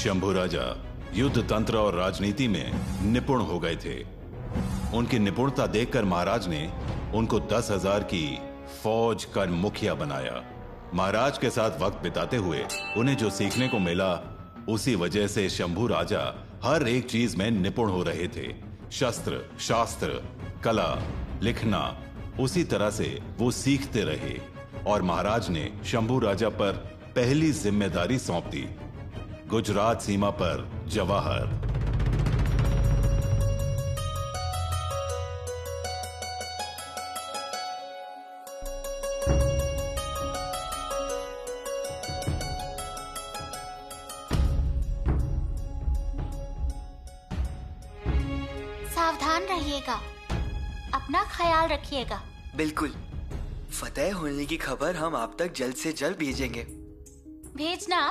शंभू राजा युद्ध तंत्र और राजनीति में निपुण हो गए थे। उनकी निपुणता देखकर महाराज ने उनको 10,000 की फौज का मुखिया बनाया। महाराज के साथ वक्त बिताते हुए उन्हें जो सीखने को मिला, उसी वजह से शंभू राजा हर एक चीज में निपुण हो रहे थे। शस्त्र, शास्त्र, कला, लिखना, उसी तरह से वो सीखते रहे और महाराज ने शंभू राजा पर पहली जिम्मेदारी सौंप दी, गुजरात सीमा पर जवाहर। सावधान रहिएगा, अपना ख्याल रखिएगा। बिल्कुल, फतेह होने की खबर हम आप तक जल्द से जल्द भेजेंगे। भेजना,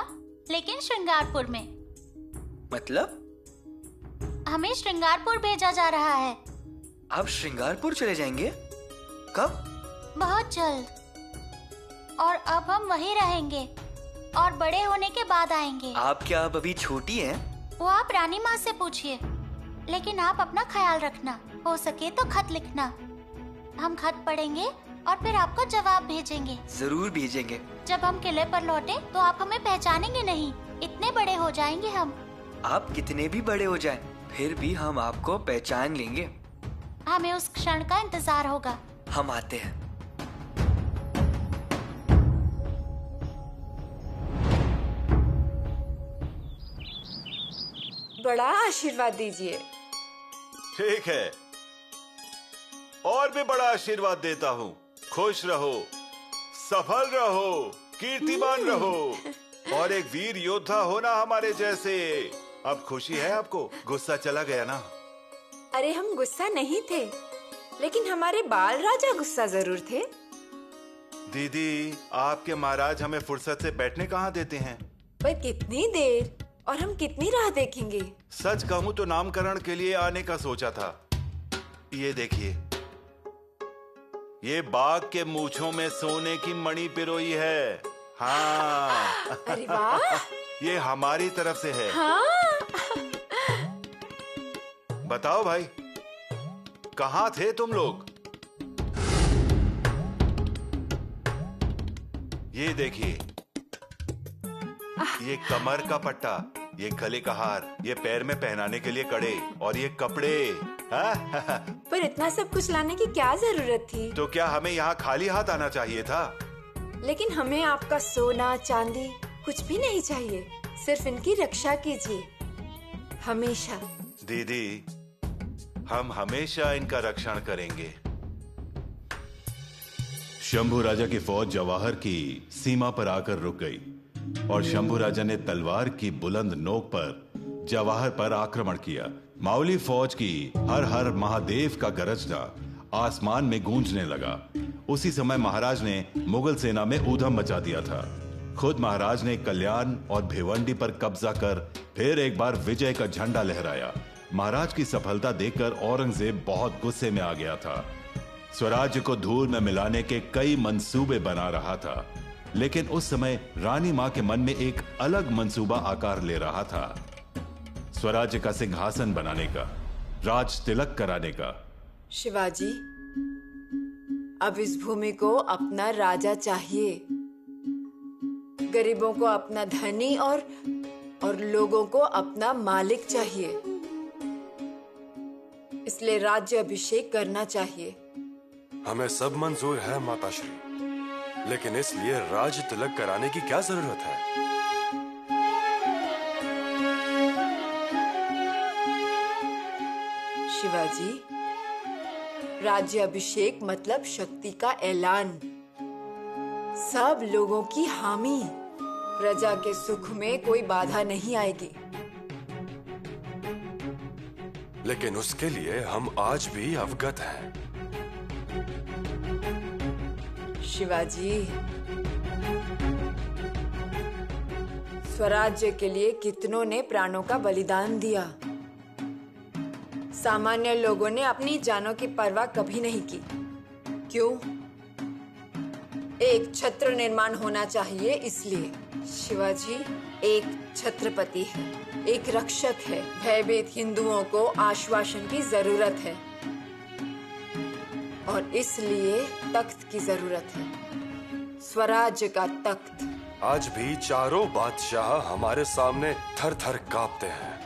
लेकिन श्रृंगारपुर में। मतलब? हमें श्रृंगारपुर भेजा जा रहा है। आप श्रृंगारपुर चले जाएंगे? कब? बहुत जल्द। और अब हम वहीं रहेंगे और बड़े होने के बाद आएंगे। आप क्या अब अभी छोटी हैं? वो आप रानी माँ से पूछिए, लेकिन आप अपना ख्याल रखना। हो सके तो खत लिखना, हम खत पढ़ेंगे और फिर आपको जवाब भेजेंगे। जरूर भेजेंगे। जब हम किले पर लौटे तो आप हमें पहचानेंगे नहीं, इतने बड़े हो जाएंगे हम। आप कितने भी बड़े हो जाएं, फिर भी हम आपको पहचान लेंगे। हमें उस क्षण का इंतजार होगा। हम आते हैं। बड़ा आशीर्वाद दीजिए। ठीक है, और भी बड़ा आशीर्वाद देता हूँ। खुश रहो, सफल रहो, कीर्तिमान रहो और एक वीर योद्धा होना हमारे जैसे। अब खुशी है आपको? गुस्सा चला गया ना? अरे हम गुस्सा नहीं थे, लेकिन हमारे बाल राजा गुस्सा जरूर थे। दीदी, आपके महाराज हमें फुर्सत से बैठने कहाँ देते हैं? पर कितनी देर और हम कितनी राह देखेंगे? सच कहूँ तो नामकरण के लिए आने का सोचा था। ये देखिए, ये बाघ के मूंछों में सोने की मणि पिरोई है। हाँ। अरे वाह। ये हमारी तरफ से है। हाँ। बताओ भाई, कहाँ थे तुम लोग? ये देखिए, ये कमर का पट्टा, ये गले का हार, ये पैर में पहनाने के लिए कड़े और ये कपड़े। पर इतना सब कुछ लाने की क्या जरूरत थी? तो क्या हमें यहाँ खाली हाथ आना चाहिए था? लेकिन हमें आपका सोना चांदी कुछ भी नहीं चाहिए, सिर्फ इनकी रक्षा कीजिए हमेशा। दीदी, हम हमेशा इनका रक्षण करेंगे। शंभू राजा की फौज जवाहर की सीमा पर आकर रुक गई और शंभू राजा ने तलवार की बुलंद नोक पर जवाहर पर आक्रमण किया। मावली फौज की हर हर महादेव का गरजना आसमान में गूंजने लगा। उसी समय महाराज ने मुगल सेना में ऊधम मचा दिया था। खुद महाराज ने कल्याण और भिवंडी पर कब्जा कर फिर एक बार विजय का झंडा लहराया। महाराज की सफलता देखकर औरंगजेब बहुत गुस्से में आ गया था। स्वराज्य को धूल में मिलाने के कई मंसूबे बना रहा था, लेकिन उस समय रानी मां के मन में एक अलग मंसूबा आकार ले रहा था। स्वराज्य का सिंहासन बनाने का, राज तिलक कराने का। शिवाजी, अब इस भूमि को अपना राजा चाहिए, गरीबों को अपना धनी और लोगों को अपना मालिक चाहिए। इसलिए राज्य अभिषेक करना चाहिए। हमें सब मंजूर है माताश्री, लेकिन इसलिए राज तिलक कराने की क्या जरूरत है? शिवाजी, राज्य अभिषेक मतलब शक्ति का ऐलान, सब लोगों की हामी, प्रजा के सुख में कोई बाधा नहीं आएगी। लेकिन उसके लिए हम आज भी अवगत हैं। शिवाजी, स्वराज्य के लिए कितनों ने प्राणों का बलिदान दिया। सामान्य लोगों ने अपनी जानों की परवाह कभी नहीं की। क्यों? एक छत्र निर्माण होना चाहिए, इसलिए शिवाजी एक छत्रपति है, एक रक्षक है। भयभीत हिंदुओं को आश्वासन की जरूरत है और इसलिए तख्त की जरूरत है, स्वराज्य का तख्त। आज भी चारों बादशाह हमारे सामने थर थर कांपते हैं।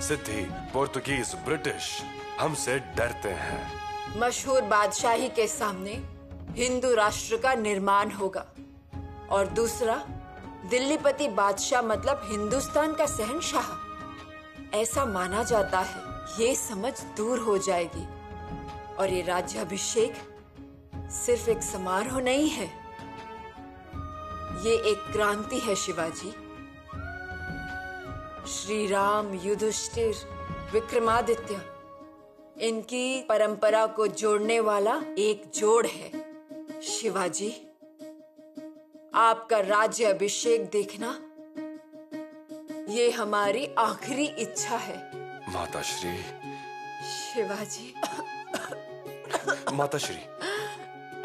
सिद्धि, पुर्तगीज, ब्रिटिश हमसे डरते हैं। मशहूर बादशाही के सामने हिंदू राष्ट्र का निर्माण होगा और दूसरा, दिल्लीपति बादशाह मतलब हिंदुस्तान का शहंशाह, ऐसा माना जाता है। ये समझ दूर हो जाएगी और ये राज्याभिषेक सिर्फ एक समारोह नहीं है, ये एक क्रांति है शिवाजी। श्री राम, युधिष्ठिर, विक्रमादित्य, इनकी परंपरा को जोड़ने वाला एक जोड़ है। शिवाजी, आपका राज्य अभिषेक देखना ये हमारी आखिरी इच्छा है। माताश्री। शिवाजी। माताश्री,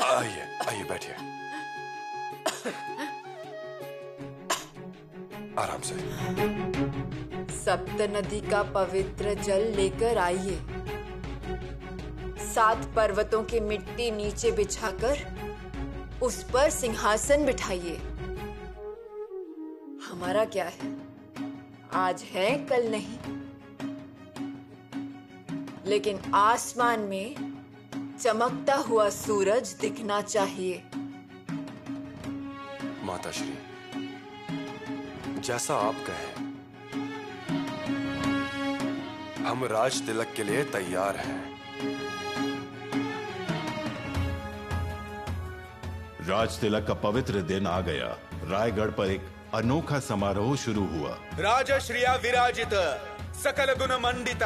आइए आइए, बैठिए। आराम से। सप्त नदी का पवित्र जल लेकर आइए। 7 पर्वतों की मिट्टी नीचे बिछाकर उस पर सिंहासन बिठाइए। हमारा क्या है, आज है कल नहीं, लेकिन आसमान में चमकता हुआ सूरज दिखना चाहिए। माताश्री, जैसा आप कहें, हम राज तिलक के लिए तैयार हैं। राज तिलक का पवित्र दिन आ गया। रायगढ़ पर एक अनोखा समारोह शुरू हुआ। राजश्रिया विराजित, सकल गुण मंडित,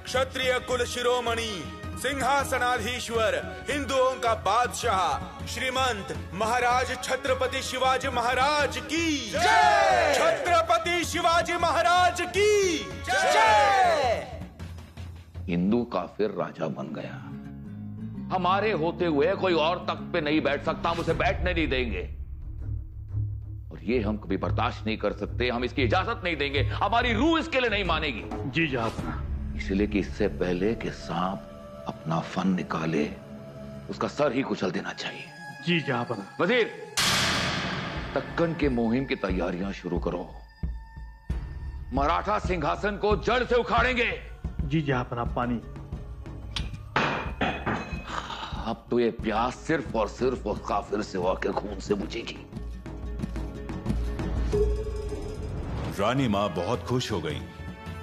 क्षत्रिय कुल शिरोमणि, सिंहासनाधीश्वर, हिंदुओं का बादशाह, श्रीमंत महाराज छत्रपति शिवाजी महाराज की जय। छत्रपति शिवाजी महाराज की जय। हिंदू का फिर राजा बन गया। हमारे होते हुए कोई और तख्त पे नहीं बैठ सकता, हम उसे बैठने नहीं देंगे और ये हम कभी बर्दाश्त नहीं कर सकते। हम इसकी इजाजत नहीं देंगे, हमारी रूह इसके लिए नहीं मानेगी। जी जहां। इसलिए कि इससे पहले कि सांप अपना फन निकाले, उसका सर ही कुचल देना चाहिए। जी जहां। वजीर, दक्कन के मुहिम की तैयारियां शुरू करो। मराठा सिंहासन को जड़ से उखाड़ेंगे। जी जहां। पानी। अब तो ये प्यास सिर्फ और सिर्फ उस काफिर सिवा के खून से बुझेगी। रानी मां बहुत खुश हो गईं।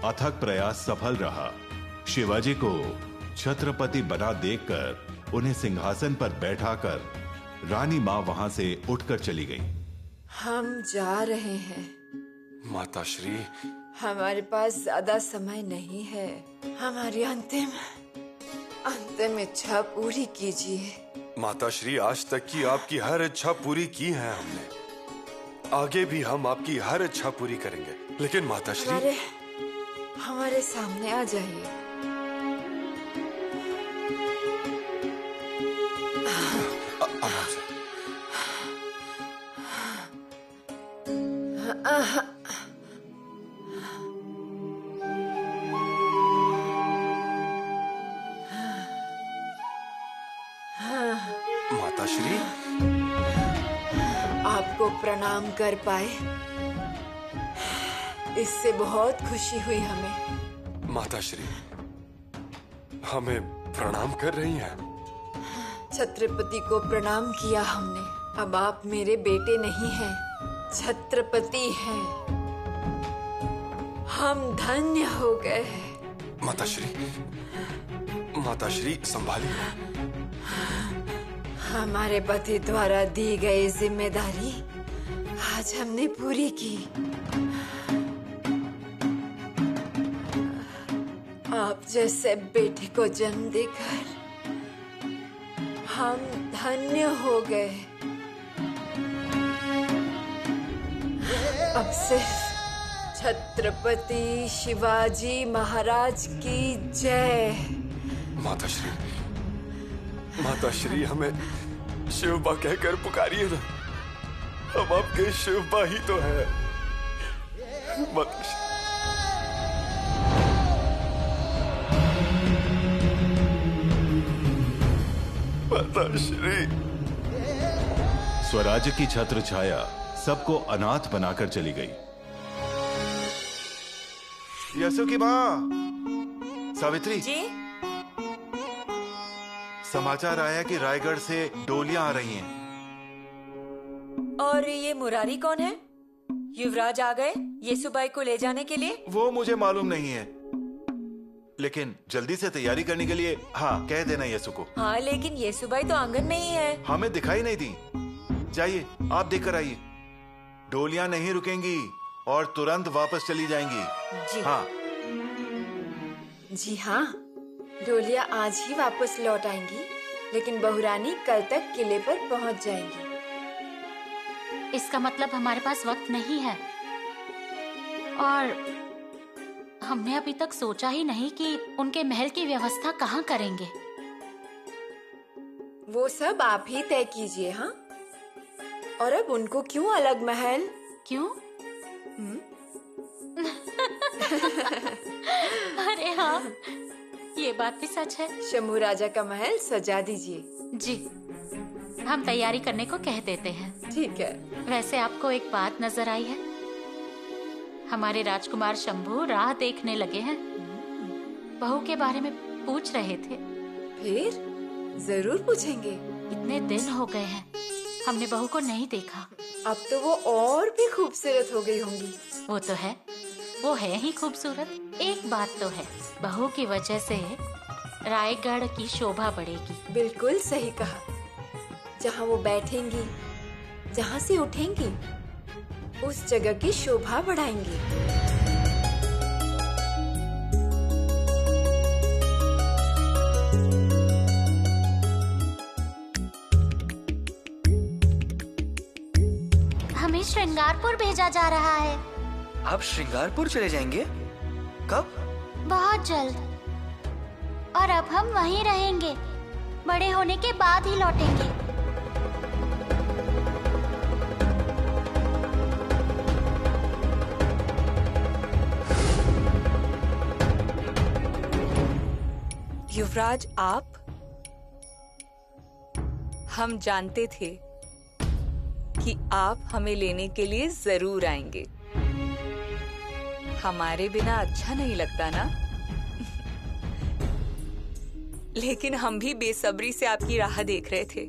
अथक प्रयास सफल रहा। शिवाजी को छत्रपति बना देखकर उन्हें सिंहासन पर बैठाकर रानी मां वहां से उठकर चली गई। हम जा रहे हैं। माताश्री, हमारे पास ज्यादा समय नहीं है। हमारी अंतिम इच्छा पूरी कीजिए। माताश्री, आज तक की आपकी हर इच्छा पूरी की है हमने। आगे भी हम आपकी हर इच्छा पूरी करेंगे। लेकिन माताश्री, हमारे सामने आ जाइए। आराम से। माताश्री, आपको प्रणाम कर पाए, इससे बहुत खुशी हुई हमें। माताश्री, हमें प्रणाम कर रही हैं? छत्रपति को प्रणाम किया हमने। अब आप मेरे बेटे नहीं हैं, छत्रपति हैं। हम धन्य हो गए। माताश्री, माताश्री संभालिए। हमारे पति द्वारा दी गई जिम्मेदारी आज हमने पूरी की। आप जैसे बेटे को जन्म देकर हम धन्य हो गए। अब सिर्फ छत्रपति शिवाजी महाराज की जय। माताश्री, माताश्री, हमें शिवबा कहकर पुकारिए ना, हम आपके शिवबा ही तो है। माताश्री, माताश्री। स्वराज्य की छत्र छाया सबको अनाथ बनाकर चली गई। यसु की माँ सावित्री जी? समाचार आया कि रायगढ़ से डोलियां आ रही हैं। और ये मुरारी कौन है? युवराज आ गए येसुबाई को ले जाने के लिए? वो मुझे मालूम नहीं है, लेकिन जल्दी से तैयारी करने के लिए हाँ कह देना यसु को। हाँ, लेकिन येसुबाई तो आंगन में ही है। हमें दिखाई नहीं दी। जाइए आप देख कर आइए। डोलियां नहीं रुकेंगी और तुरंत वापस चली जाएंगी। जी हाँ जी हाँ, डोलियां आज ही वापस लौट आएंगी, लेकिन बहुरानी कल तक किले पर पहुंच जाएंगी। इसका मतलब हमारे पास वक्त नहीं है, और हमने अभी तक सोचा ही नहीं कि उनके महल की व्यवस्था कहाँ करेंगे। वो सब आप ही तय कीजिए। हाँ, और अब उनको क्यों अलग महल? क्यों? अरे हाँ, ये बात भी सच है। शंभू राजा का महल सजा दीजिए। जी, हम तैयारी करने को कह देते हैं। ठीक है। वैसे आपको एक बात नजर आई है? हमारे राजकुमार शंभू राह देखने लगे हैं। बहू के बारे में पूछ रहे थे। फिर जरूर पूछेंगे। इतने दिन हो गए हैं, हमने बहू को नहीं देखा। अब तो वो और भी खूबसूरत हो गई होंगी। वो तो है, वो है ही खूबसूरत। एक बात तो है, बहू की वजह से रायगढ़ की शोभा बढ़ेगी। बिल्कुल सही कहा। जहाँ वो बैठेंगी, जहाँ से उठेंगी, उस जगह की शोभा बढ़ाएंगी। हमें श्रृंगारपुर भेजा जा रहा है। आप श्रृंगारपुर चले जाएंगे? कब? बहुत जल्द। और अब हम वहीं रहेंगे। बड़े होने के बाद ही लौटेंगे। युवराज, आप? हम जानते थे कि आप हमें लेने के लिए जरूर आएंगे। हमारे बिना अच्छा नहीं लगता ना? लेकिन हम भी बेसब्री से आपकी राह देख रहे थे।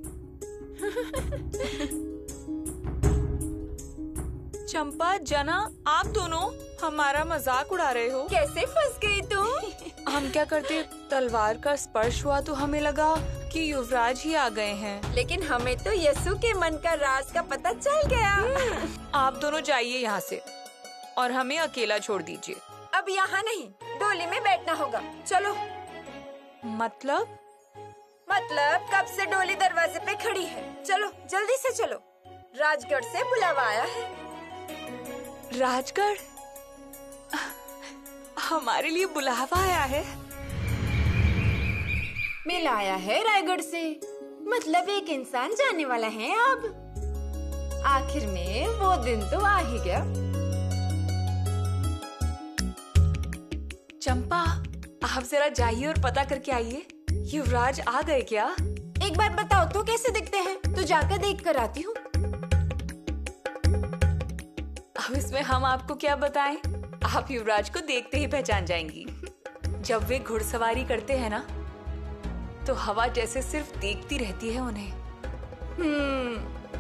चंपा, जना, आप दोनों हमारा मजाक उड़ा रहे हो। कैसे फंस गई तुम? हम क्या करते, तलवार का स्पर्श हुआ तो हमें लगा कि युवराज ही आ गए हैं। लेकिन हमें तो यसु के मन का राज का पता चल गया। आप दोनों जाइए यहाँ से और हमें अकेला छोड़ दीजिए। अब यहाँ नहीं, डोली में बैठना होगा। चलो। मतलब कब से डोली दरवाजे पे खड़ी है। चलो जल्दी से चलो, राजगढ़ से बुलावा आया है। राजगढ़? हमारे लिए बुलावा आया है? मिल आया है रायगढ़ से। मतलब एक इंसान जाने वाला है अब। आखिर में वो दिन तो आ ही गया। चंपा, आप जरा जाइए और पता करके आइए, युवराज आ गए क्या? एक बार बताओ तो कैसे दिखते हैं, तो जाकर देख कर आती हूँ। अब इसमें हम आपको क्या बताएं? आप युवराज को देखते ही पहचान जाएंगी। जब वे घुड़सवारी करते हैं ना, तो हवा जैसे सिर्फ देखती रहती है उन्हें।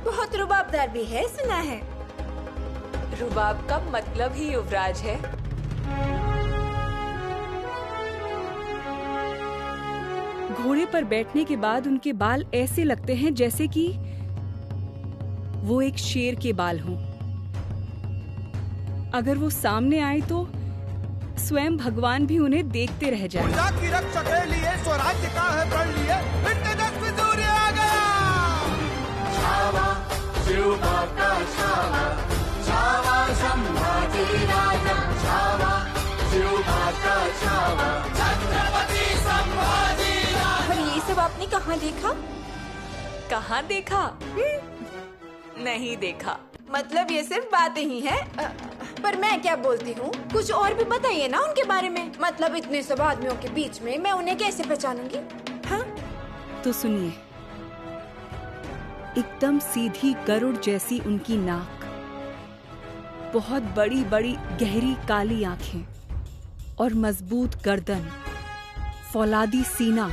बहुत रुबाबदार भी है, सुना है। रुबाब का मतलब ही युवराज है। घोड़े पर बैठने के बाद उनके बाल ऐसे लगते हैं जैसे कि वो एक शेर के बाल हों। अगर वो सामने आए तो स्वयं भगवान भी उन्हें देखते रह जाए। की रक्षा के लिए स्वराज्य का है प्रण लिए, तेजस्वी सूर्य आ गया। छावा शिवबा का छावा, छावा संभाजी राजा, छावा शिवबा का छावा, छत्रपति संभाजी राजा। और ये सब आपने कहाँ देखा? कहाँ देखा? नहीं देखा। मतलब ये सिर्फ बातें ही हैं। पर मैं क्या बोलती हूँ, कुछ और भी बताइए ना उनके बारे में। मतलब इतने सब आदमियों के बीच में मैं उन्हें कैसे पहचानूंगी? हाँ? तो सुनिए, एकदम सीधी गरुड़ जैसी उनकी नाक, बहुत बड़ी बड़ी गहरी काली आंखें और मजबूत गर्दन, फौलादी सीना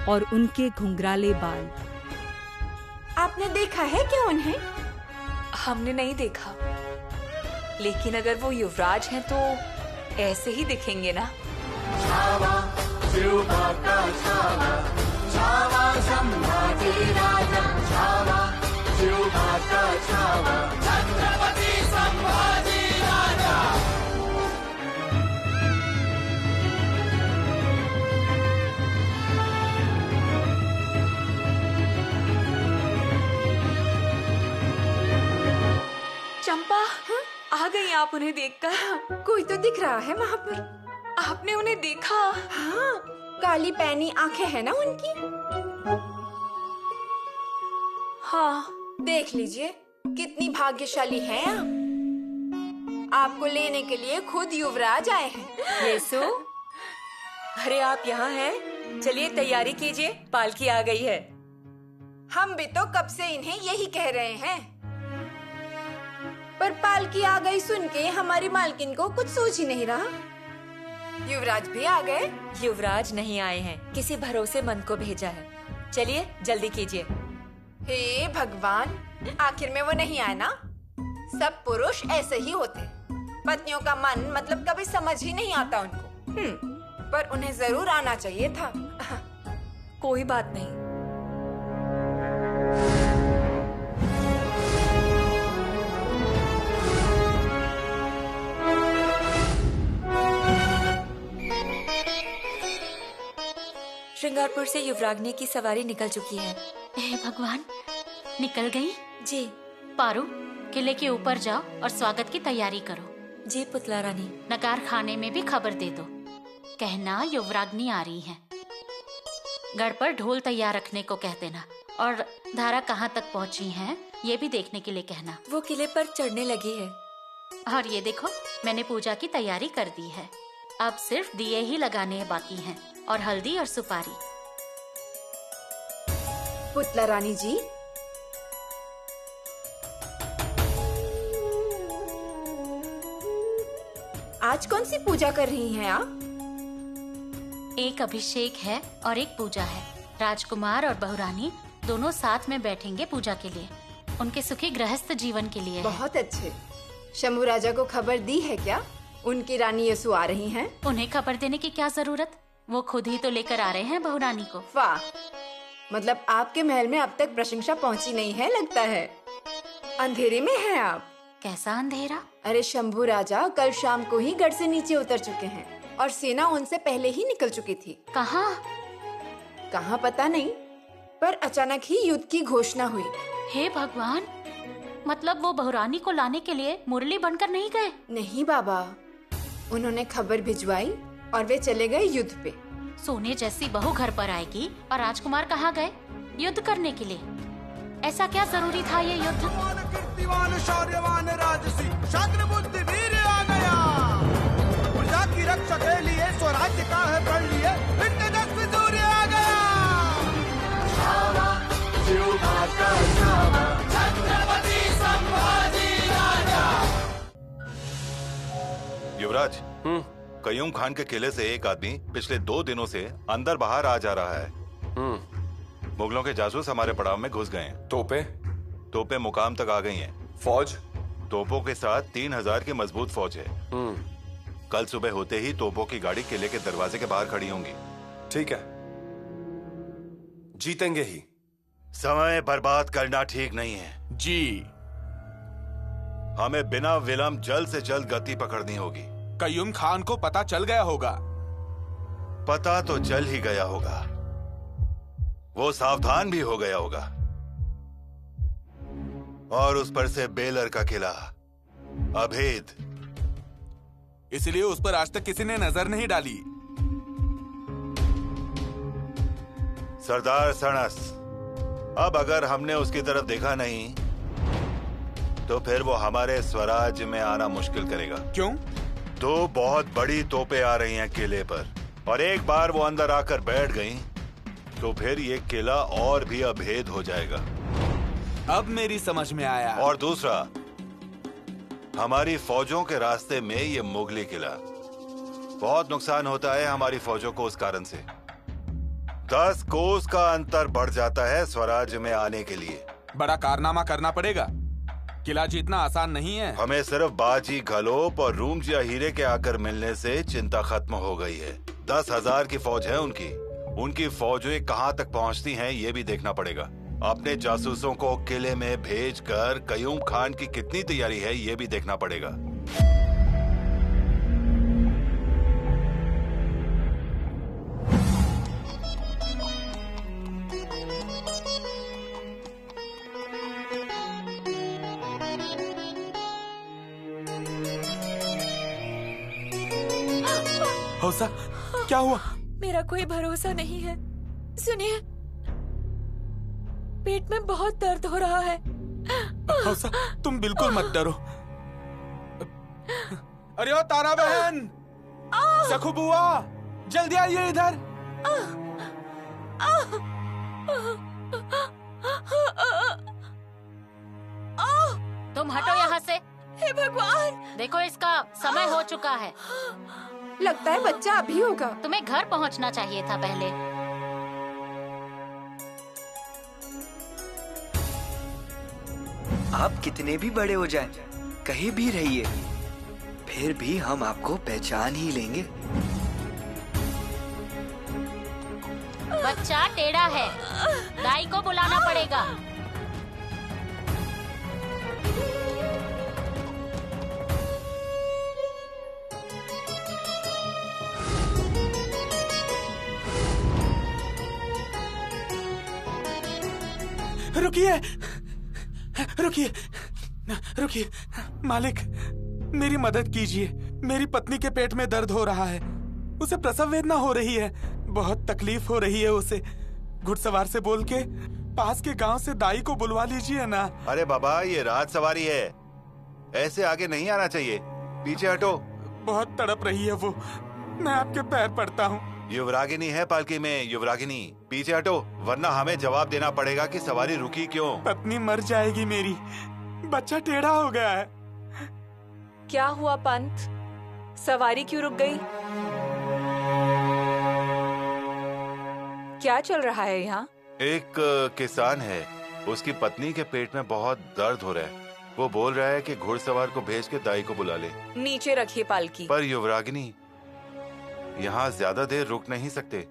और उनके घुंघराले बाल। आपने देखा है क्या उन्हें? हमने नहीं देखा, लेकिन अगर वो युवराज हैं तो ऐसे ही दिखेंगे ना। छावा शिवबा का छावा, छावा संभाजी राजा, छावा शिवबा का छावा, छत्रपति संभाजी राजा। चंपा, आ गई आप उन्हें देखकर? कोई तो दिख रहा है वहाँ पर। आपने उन्हें देखा? हाँ, काली पैनी आंखें हैं ना उनकी। हाँ, देख लीजिए कितनी भाग्यशाली हैं आप। आपको लेने के लिए खुद युवराज आए हैं। येसु, अरे आप यहाँ हैं? चलिए तैयारी कीजिए, पालकी आ गई है। हम भी तो कब से इन्हें यही कह रहे हैं, पर पालकी आ गई सुन के हमारी मालकिन को कुछ सूझ ही नहीं रहा। युवराज भी आ गए? युवराज नहीं आए हैं, किसी भरोसेमंद को भेजा है। चलिए जल्दी कीजिए। हे भगवान, आखिर में वो नहीं आए ना। सब पुरुष ऐसे ही होते, पत्नियों का मन मतलब कभी समझ ही नहीं आता उनको। पर उन्हें जरूर आना चाहिए था। कोई बात नहीं। श्रृंगारपुर से युवराग्नि की सवारी निकल चुकी है। हे भगवान, निकल गई? जी। पारू, किले के ऊपर जाओ और स्वागत की तैयारी करो। जी पुतला रानी। नगार खाने में भी खबर दे दो, कहना युवराग्नि आ रही है। गढ़ पर ढोल तैयार रखने को कह देना, और धारा कहाँ तक पहुँची है ये भी देखने के लिए कहना। वो किले पर चढ़ने लगी है। और ये देखो, मैंने पूजा की तैयारी कर दी है। अब सिर्फ दिए ही लगाने बाकी हैं, और हल्दी और सुपारी। पुतला रानी जी, आज कौन सी पूजा कर रही हैं आप? एक अभिषेक है और एक पूजा है। राजकुमार और बहुरानी दोनों साथ में बैठेंगे पूजा के लिए, उनके सुखी गृहस्थ जीवन के लिए। बहुत अच्छे। शंभू राजा को खबर दी है क्या? उनकी रानी येसु आ रही हैं? उन्हें खबर देने की क्या जरूरत, वो खुद ही तो लेकर आ रहे हैं बहुरानी को। वाह, मतलब आपके महल में अब तक प्रशंसा पहुंची नहीं है लगता है। अंधेरे में हैं आप। कैसा अंधेरा? अरे शंभू राजा कल शाम को ही गढ़ से नीचे उतर चुके हैं, और सेना उनसे पहले ही निकल चुकी थी। कहाँ पता नहीं, पर अचानक ही युद्ध की घोषणा हुई। हे भगवान, मतलब वो बहुरानी को लाने के लिए मुरली बनकर नहीं गए? नहीं बाबा, उन्होंने खबर भिजवाई और वे चले गए युद्ध पे। सोने जैसी बहू घर पर आएगी और राजकुमार कहाँ गए? युद्ध करने के लिए। ऐसा क्या जरूरी था ये युद्ध? कीर्तिवान शौर्यवान राजसी शास्त्र बुद्धि वीर आ गया। प्रजा की रक्षा के लिए स्वराज्य का है प्रण लिए तेजस्वी सूर्य आ गया। छावा शिवबा का छावा, छत्रपति संभाजी राजा। युवराज, कयूम खान के किले से एक आदमी पिछले 2 दिनों से अंदर बाहर आ जा रहा है। मुगलों के जासूस हमारे पड़ाव में घुस गए हैं। तोपे मुकाम तक आ गई हैं। फौज? तोपों के साथ 3000 की मजबूत फौज है। कल सुबह होते ही तोपों की गाड़ी किले के दरवाजे के बाहर खड़ी होंगी। ठीक है, जीतेंगे ही। समय बर्बाद करना ठीक नहीं है। जी। हमें बिना विलंब जल्द से जल्द गति पकड़नी होगी। कयूम खान को पता चल गया होगा। पता तो चल ही गया होगा, वो सावधान भी हो गया होगा। और उस पर से बेलर का किला अभेद, इसलिए उस पर आज तक किसी ने नजर नहीं डाली। सरदार सणस, अब अगर हमने उसकी तरफ देखा नहीं तो फिर वो हमारे स्वराज में आना मुश्किल करेगा। क्यों? 2 बहुत बड़ी तोपें आ रही हैं किले पर, और एक बार वो अंदर आकर बैठ गई तो फिर ये किला और भी अभेद हो जाएगा। अब मेरी समझ में आया। और दूसरा, हमारी फौजों के रास्ते में ये मुगली किला, बहुत नुकसान होता है हमारी फौजों को उस कारण से। 10 कोस का अंतर बढ़ जाता है स्वराज में आने के लिए। बड़ा कारनामा करना पड़ेगा। किला जीतना आसान नहीं है। हमें सिर्फ बाजी, घलोप और रूम्स या हीरे के आकर मिलने से चिंता खत्म हो गई है। 10,000 की फौज है उनकी फौजें कहां तक पहुंचती हैं ये भी देखना पड़ेगा। अपने जासूसों को किले में भेजकर कयूम खान की कितनी तैयारी है ये भी देखना पड़ेगा। हौसा, क्या हुआ? मेरा कोई भरोसा नहीं है। सुनिए, पेट में बहुत दर्द हो रहा है। हौसा, तुम बिल्कुल मत डरो। अरे ओ तारा बहन, सखू बुआ, जल्दी आइए इधर। तुम हटो यहाँ से। हे भगवान! देखो इसका समय हो चुका है। लगता है बच्चा अभी होगा। तुम्हें घर पहुँचना चाहिए था पहले। आप कितने भी बड़े हो जाएं, कहीं भी रहिए, फिर भी हम आपको पहचान ही लेंगे। बच्चा टेढ़ा है, दाई को बुलाना पड़ेगा। रुकिए, रुकिए, रुकिए। मालिक, मेरी मदद कीजिए। मेरी पत्नी के पेट में दर्द हो रहा है। उसे प्रसव वेदना हो रही है। बहुत तकलीफ हो रही है उसे। घुड़सवार से बोल के पास के गांव से दाई को बुलवा लीजिए ना। अरे बाबा, ये रात सवारी है, ऐसे आगे नहीं आना चाहिए। पीछे हटो। बहुत तड़प रही है वो। मैं आपके पैर पड़ता हूँ। युवरागिनी है पालकी में, युवरागिनी। पीछे हटो, वरना हमें जवाब देना पड़ेगा कि सवारी रुकी क्यों। पत्नी मर जाएगी मेरी। बच्चा टेढ़ा हो गया है। क्या हुआ पंत? सवारी क्यों रुक गई? क्या चल रहा है यहाँ? एक किसान है, उसकी पत्नी के पेट में बहुत दर्द हो रहा है। वो बोल रहा है कि घुड़सवार को भेज के दाई को बुला ले। नीचे रखिए पालकी। पर युवरागिनी, यहाँ ज्यादा देर रुक नहीं सकते।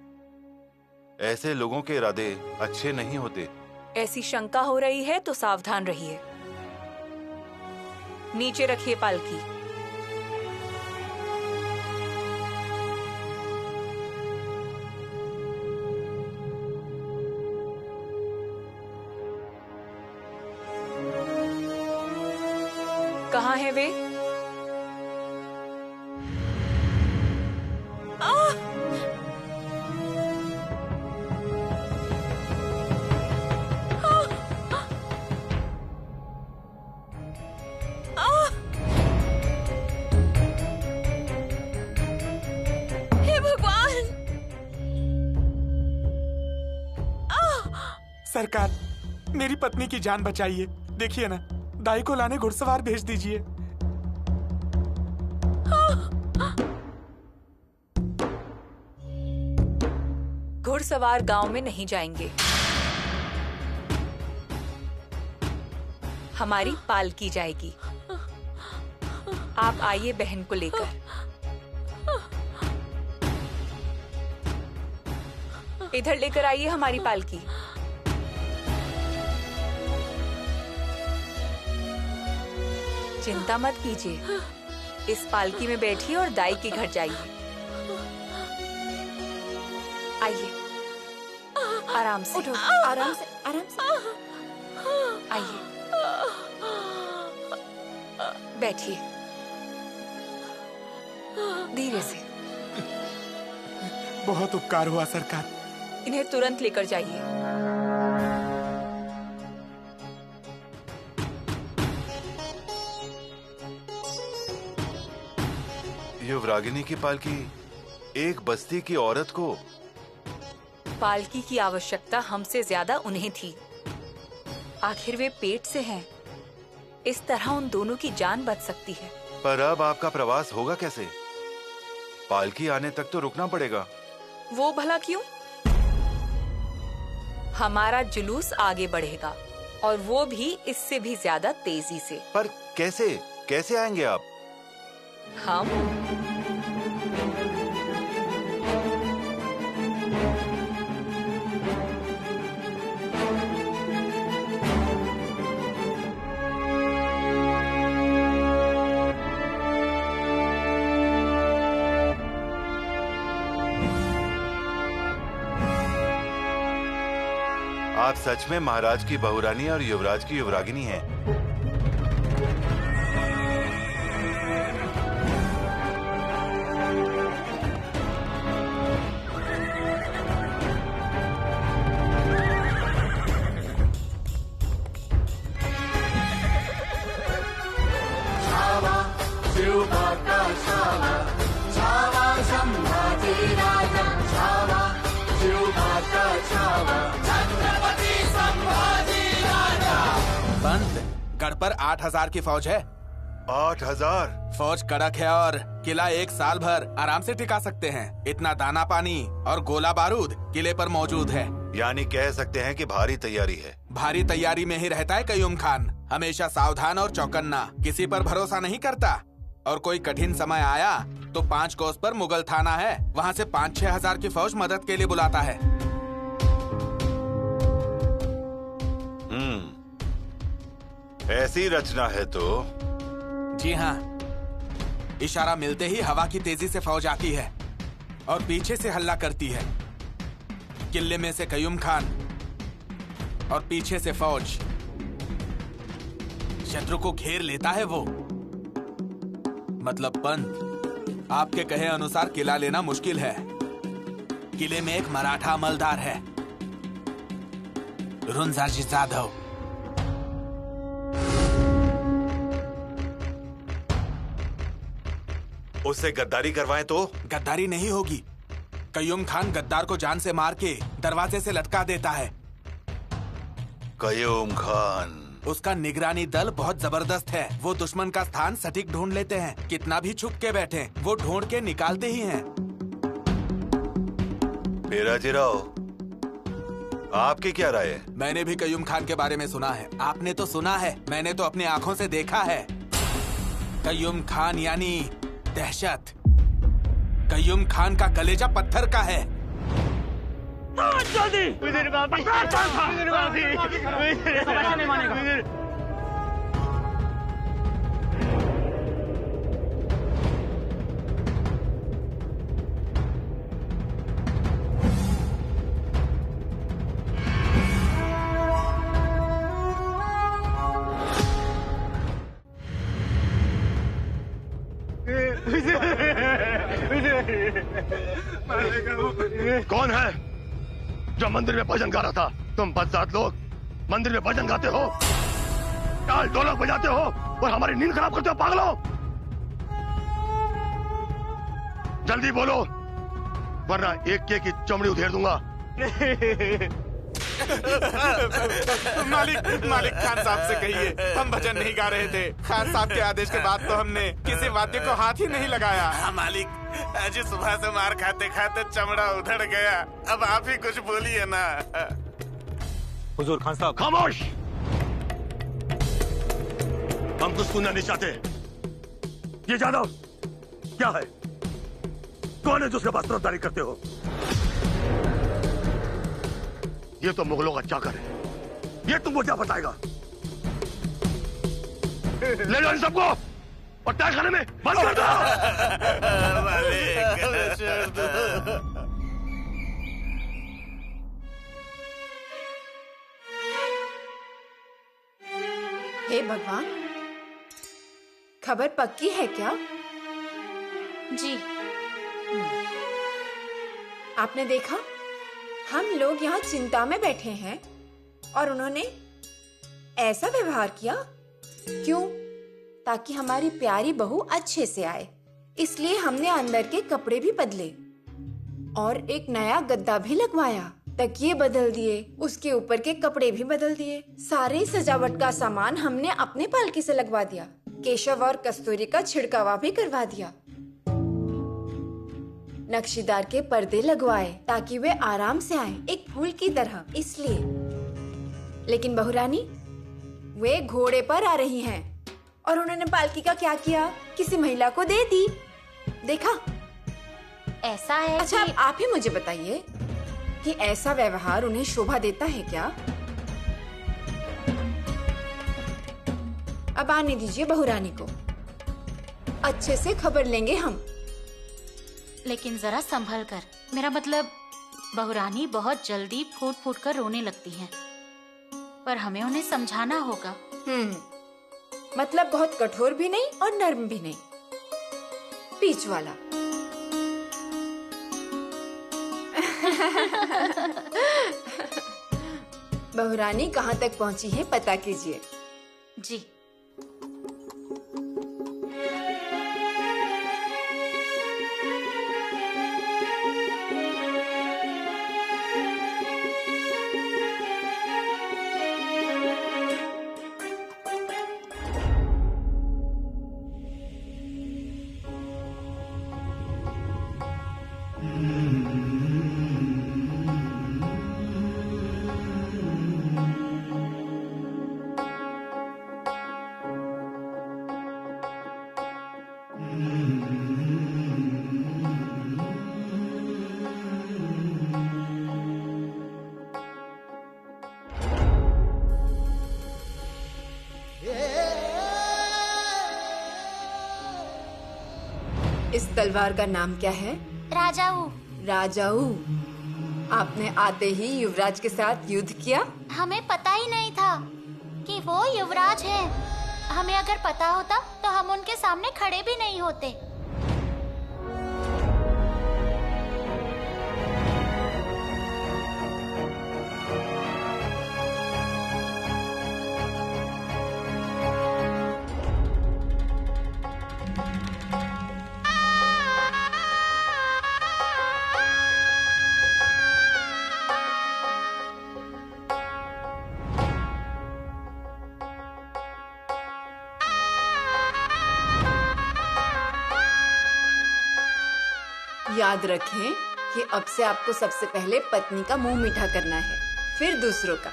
ऐसे लोगों के इरादे अच्छे नहीं होते। ऐसी शंका हो रही है तो सावधान रहिए। नीचे रखिए पालकी। कहाँ है वे? सरकार, मेरी पत्नी की जान बचाइए। देखिए ना, दाई को लाने घुड़सवार भेज दीजिए। घुड़सवार गांव में नहीं जाएंगे। हमारी पालकी जाएगी। आप आइए बहन को लेकर। इधर लेकर आइए हमारी पालकी। चिंता मत कीजिए, इस पालकी में बैठिए और दाई के घर जाइए। आइए, आराम से। उठो, आराम से, आराम से। आइए, बैठिए धीरे से। बहुत उपकार हुआ सरकार। इन्हें तुरंत लेकर जाइए। युवरागिनी की पालकी एक बस्ती की औरत को? पालकी की आवश्यकता हमसे ज्यादा उन्हें थी। आखिर वे पेट से हैं। इस तरह उन दोनों की जान बच सकती है। पर अब आपका प्रवास होगा कैसे? पालकी आने तक तो रुकना पड़ेगा। वो भला क्यों? हमारा जुलूस आगे बढ़ेगा और वो भी इससे भी ज्यादा तेजी से। पर कैसे कैसे आएंगे आप? हम आप सच में महाराज की बहुरानी और युवराज की युवरागिनी हैं। छावा शिवबा का छावा, छावा संभाजी राजा, छावा शिवबा का छावा, छत्रपति संभाजी राजा। पंत, गढ़ पर 8,000 की फौज है। 8,000? फौज कड़क है और किला 1 साल भर आराम से टिका सकते हैं। इतना दाना पानी और गोला बारूद किले पर मौजूद है। यानी कह सकते हैं कि भारी तैयारी है। भारी तैयारी में ही रहता है कयूम खान, हमेशा सावधान और चौकन्ना, किसी पर भरोसा नहीं करता। और कोई कठिन समय आया तो 5 कोस पर मुगल थाना है, वहाँ से 5-6 हजार की फौज मदद के लिए बुलाता है। ऐसी रचना है तो? जी हाँ, इशारा मिलते ही हवा की तेजी से फौज आती है और पीछे से हल्ला करती है। किले में से कयूम खान और पीछे से फौज शत्रु को घेर लेता है। वो मतलब पंत, आपके कहे अनुसार किला लेना मुश्किल है। किले में एक मराठा अमलदार है, रुंजाजी जाधव। उससे गद्दारी करवाएं तो? गद्दारी नहीं होगी। कयूम खान गद्दार को जान से मार के दरवाजे से लटका देता है। कयूम खान? उसका निगरानी दल बहुत जबरदस्त है। वो दुश्मन का स्थान सटीक ढूंढ लेते हैं। कितना भी छुप के बैठे, वो ढूंढ के निकालते ही हैं। पेराजीराव, आपकी क्या राय है? मैंने भी कयूम खान के बारे में सुना है। आपने तो सुना है, मैंने तो अपनी आंखों से देखा है। कयूम खान यानी दहशत। कयूम खान का कलेजा पत्थर का है। जल्दी कौन है जो मंदिर में भजन गा रहा था? तुम बदजात लोग मंदिर में भजन गाते हो, ताल ढोलक बजाते हो और हमारी नींद खराब करते हो पागलों। जल्दी बोलो वरना एक की चमड़ी उधेड़ दूंगा। मालिक खान साहब से कहिए हम भजन नहीं गा रहे थे। खान साहब के आदेश के बाद तो हमने किसी वाद्य को हाथ ही नहीं लगाया। हाँ मालिक, आज सुबह से मार खाते खाते चमड़ा उधड़ गया। अब आप ही कुछ बोलिए ना। हुजूर खान साहब खामोश, हम कुछ सुनना नहीं चाहते। ये जादव क्या है? कौन है जो उसके पास तरफदारी करते हो? ये तो मुगलों का चाकर है, ये तुमको क्या बताएगा? ले लो इन सबको और तहखाने में बंद कर दो। हे भगवान, खबर पक्की है क्या? जी। आपने देखा, हम लोग यहाँ चिंता में बैठे हैं और उन्होंने ऐसा व्यवहार किया। क्यों? ताकि हमारी प्यारी बहू अच्छे से आए, इसलिए हमने अंदर के कपड़े भी बदले और एक नया गद्दा भी लगवाया, तकिए बदल दिए, उसके ऊपर के कपड़े भी बदल दिए। सारे सजावट का सामान हमने अपने पालकी से लगवा दिया। केशव और कस्तूरी का छिड़कावा भी करवा दिया। नक्शीदार के पर्दे लगवाए ताकि वे आराम से आए, एक फूल की तरह, इसलिए। लेकिन बहुरानी, वे घोड़े पर आ रही हैं और उन्होंने पालकी का क्या किया? किसी महिला को दे दी। देखा? ऐसा है अच्छा, आप ही मुझे बताइए कि ऐसा व्यवहार उन्हें शोभा देता है क्या? अब आने दीजिए बहुरानी को, अच्छे से खबर लेंगे हम। लेकिन जरा संभल कर, मेरा मतलब बहुरानी बहुत जल्दी फूट फूट कर रोने लगती हैं, पर हमें उन्हें समझाना होगा। मतलब बहुत कठोर भी नहीं और नर्म भी नहीं, बीच वाला। बहुरानी कहाँ तक पहुँची है पता कीजिए। जी। इस तलवार का नाम क्या है? राजाऊ। राजाऊ। आपने आते ही युवराज के साथ युद्ध किया? हमें पता ही नहीं था कि वो युवराज हैं। हमें अगर पता होता तो हम उनके सामने खड़े भी नहीं होते। याद रखें कि अब से आपको सबसे पहले पत्नी का मुंह मीठा करना है, फिर दूसरों का।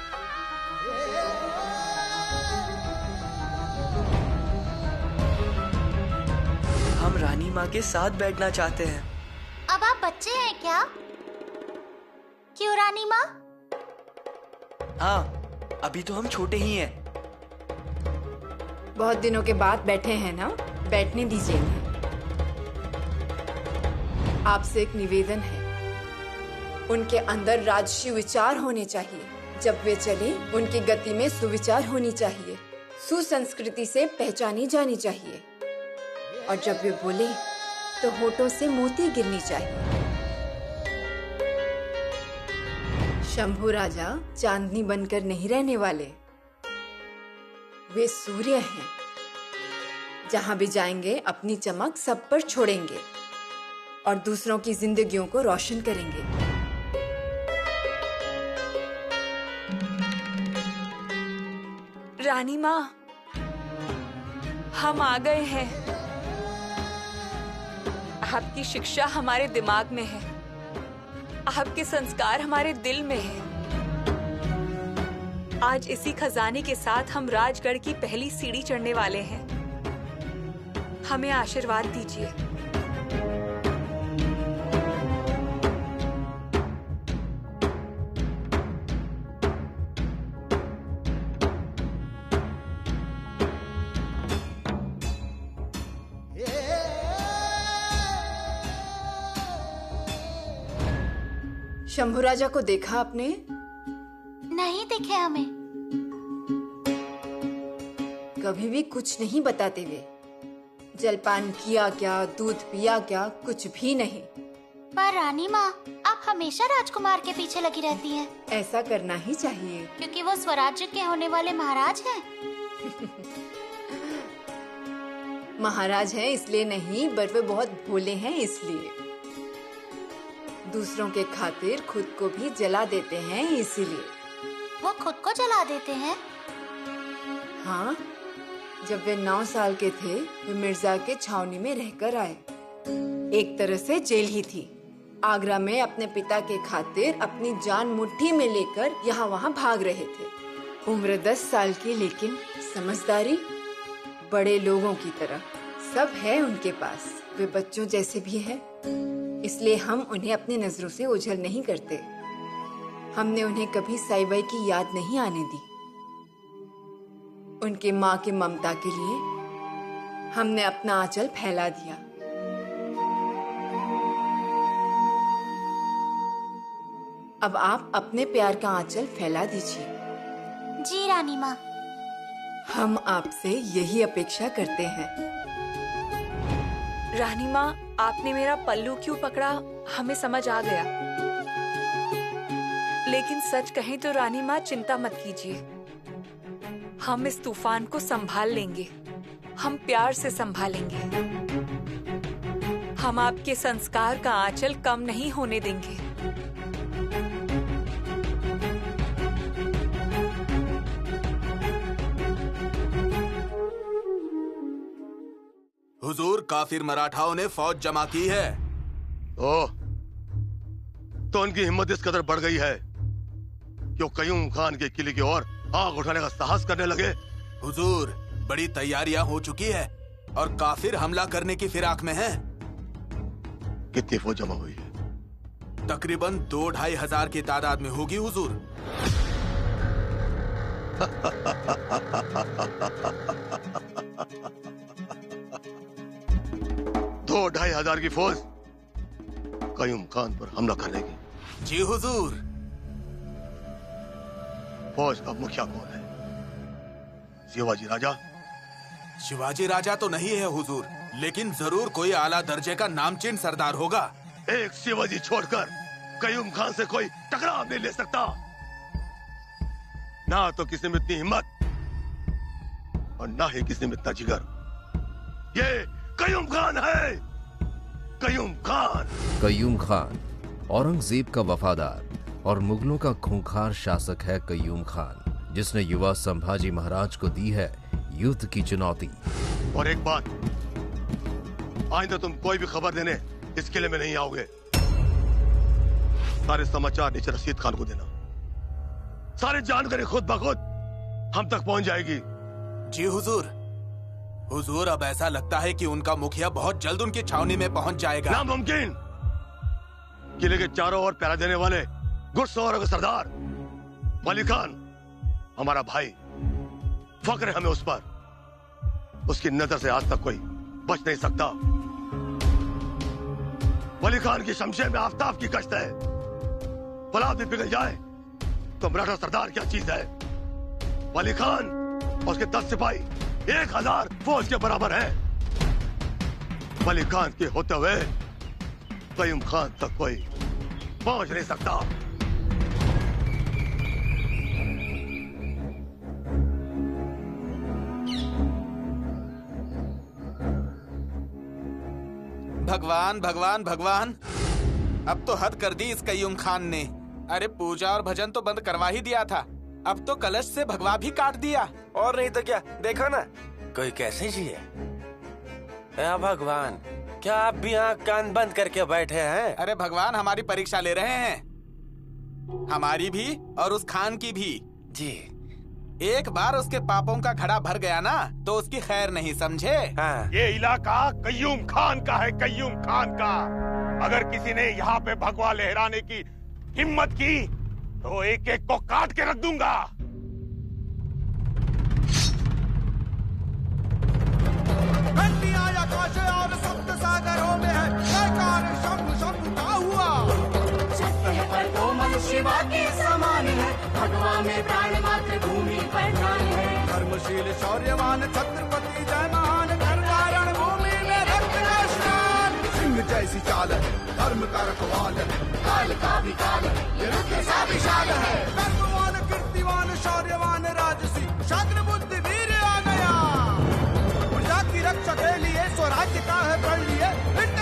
हम रानी माँ के साथ बैठना चाहते हैं। अब आप बच्चे हैं क्या? क्यों रानी माँ? हाँ, अभी तो हम छोटे ही हैं। बहुत दिनों के बाद बैठे हैं ना, बैठने दीजिए इन्हें। आपसे एक निवेदन है, उनके अंदर राजसी विचार होने चाहिए। जब वे चले, उनकी गति में सुविचार होनी चाहिए, सुसंस्कृति से पहचानी जानी चाहिए। और जब वे बोले तो होठों से मोती गिरनी चाहिए। शंभू राजा चांदनी बनकर नहीं रहने वाले, वे सूर्य हैं। जहां भी जाएंगे अपनी चमक सब पर छोड़ेंगे और दूसरों की जिंदगियों को रोशन करेंगे। रानी माँ, हम आ गए हैं। आपकी शिक्षा हमारे दिमाग में है, आपके संस्कार हमारे दिल में है। आज इसी खजाने के साथ हम राजगढ़ की पहली सीढ़ी चढ़ने वाले हैं। हमें आशीर्वाद दीजिए। शंभू राजा को देखा आपने? नहीं दिखे हमें। कभी भी कुछ नहीं बताते वे। जलपान किया क्या, दूध पिया क्या, कुछ भी नहीं। पर रानी माँ, आप हमेशा राजकुमार के पीछे लगी रहती हैं। ऐसा करना ही चाहिए, क्योंकि वो स्वराज्य के होने वाले महाराज हैं। महाराज हैं इसलिए नहीं, पर वे बहुत भोले हैं इसलिए। दूसरों के खातिर खुद को भी जला देते हैं इसीलिए। वो खुद को जला देते हैं? हाँ, जब वे 9 साल के थे वे मिर्जा के छावनी में रहकर आए। एक तरह से जेल ही थी। आगरा में अपने पिता के खातिर अपनी जान मुट्ठी में लेकर यहाँ वहाँ भाग रहे थे। उम्र 10 साल की, लेकिन समझदारी बड़े लोगों की तरह सब है उनके पास। वे बच्चों जैसे भी हैं, इसलिए हम उन्हें अपनी नजरों से ओझल नहीं करते। हमने उन्हें कभी साईबाई की याद नहीं आने दी। उनके माँ की ममता के लिए हमने अपना आंचल फैला दिया। अब आप अपने प्यार का आंचल फैला दीजिए। जी रानी माँ। हम आपसे यही अपेक्षा करते हैं। रानी माँ, आपने मेरा पल्लू क्यों पकड़ा हमें समझ आ गया, लेकिन सच कहें तो रानी माँ चिंता मत कीजिए, हम इस तूफान को संभाल लेंगे। हम प्यार से संभालेंगे। हम आपके संस्कार का आंचल कम नहीं होने देंगे। हुजूर, काफिर मराठाओं ने फौज जमा की है। ओह, तो उनकी हिम्मत इस कदर बढ़ गई है कि वो कयूम खान के किले की ओर आग उठाने का साहस करने लगे। हुजूर, बड़ी तैयारियां हो चुकी है और काफिर हमला करने की फिराक में हैं। कितनी फौज जमा हुई है? तकरीबन 2-2.5 हजार की तादाद में होगी हुजूर। 2-2.5 हजार की फौज कयूम खान पर हमला करने की? जी हुजूर। फौज का मुखिया कौन है? शिवाजी राजा? शिवाजी राजा तो नहीं है हुजूर, लेकिन जरूर कोई आला दर्जे का नामचीन सरदार होगा। एक शिवाजी छोड़कर कयूम खान से कोई टकराव नहीं ले सकता। ना तो किसी में इतनी हिम्मत और ना ही किसी में इतना जिगर। ये कयूम खान है, कयूम खान। कयूम खान औरंगजेब का वफादार और मुगलों का खूंखार शासक है कयूम खान, जिसने युवा संभाजी महाराज को दी है युद्ध की चुनौती। और एक बात, आइंदा तुम कोई भी खबर देने इस किले में नहीं आओगे। सारे समाचार नीचे रशीद खान को देना। सारी जानकारी खुद ब खुद हम तक पहुंच जाएगी। जी हुजूर। हुजूर, अब ऐसा लगता है कि उनका मुखिया बहुत जल्द उनकी छावनी में पहुंच जाएगा। नामुमकिन। किले के चारों ओर पहरा देने वाले घुड़सवारों का सरदार वली खान हमारा भाई, फक्र है हमें उस पर। उसकी नजर से आज तक कोई बच नहीं सकता। वली खान की शमशेर में आफताब की गश्त है। फौलाद भी पिघल जाए तो मराठा सरदार क्या चीज है। वली खान और उसके 10 सिपाही 1000 फौज के बराबर है। वली खान के होते हुए कयूम खान तक कोई पहुंच नहीं सकता। भगवान भगवान भगवान, अब तो हद कर दी इस कयूम खान ने। अरे पूजा और भजन तो बंद करवा ही दिया था, अब तो कलश से भगवा भी काट दिया। और नहीं तो क्या, देखो ना कोई कैसे जिए। भगवान, क्या आप भी यहाँ कान बंद करके बैठे हैं? अरे भगवान, हमारी परीक्षा ले रहे हैं, हमारी भी और उस खान की भी। जी। एक बार उसके पापों का घड़ा भर गया ना तो उसकी खैर नहीं, समझे? हाँ। ये इलाका कयूम खान का है, कयूम खान का। अगर किसी ने यहाँ पे भगवा लहराने की हिम्मत की तो एक एक को काट के रख दूंगा। घंटियां आकाश और सप्त सागरों में है, जयकार शंभु शंभु का हुआ। सत्य है पर कोमल शिवा के समान है, भगवा में प्राण मात्र भूमि पर ध्यान है। धर्मशील शौर्यवान छत्रपति जय महान, धर्मारण भूमि में रक्त का स्नान। सिंह जैसी चाल है, धर्म का रखवाल है, काल का भी काल है, ये रुद्र सा विशाल है। कर्मवान कीर्तिवान शौर्यवान राजसी, शास्त्र बुद्धि वीर आ गया। प्रजा की रक्षा के लिए स्वराज्य का है प्रण लिए,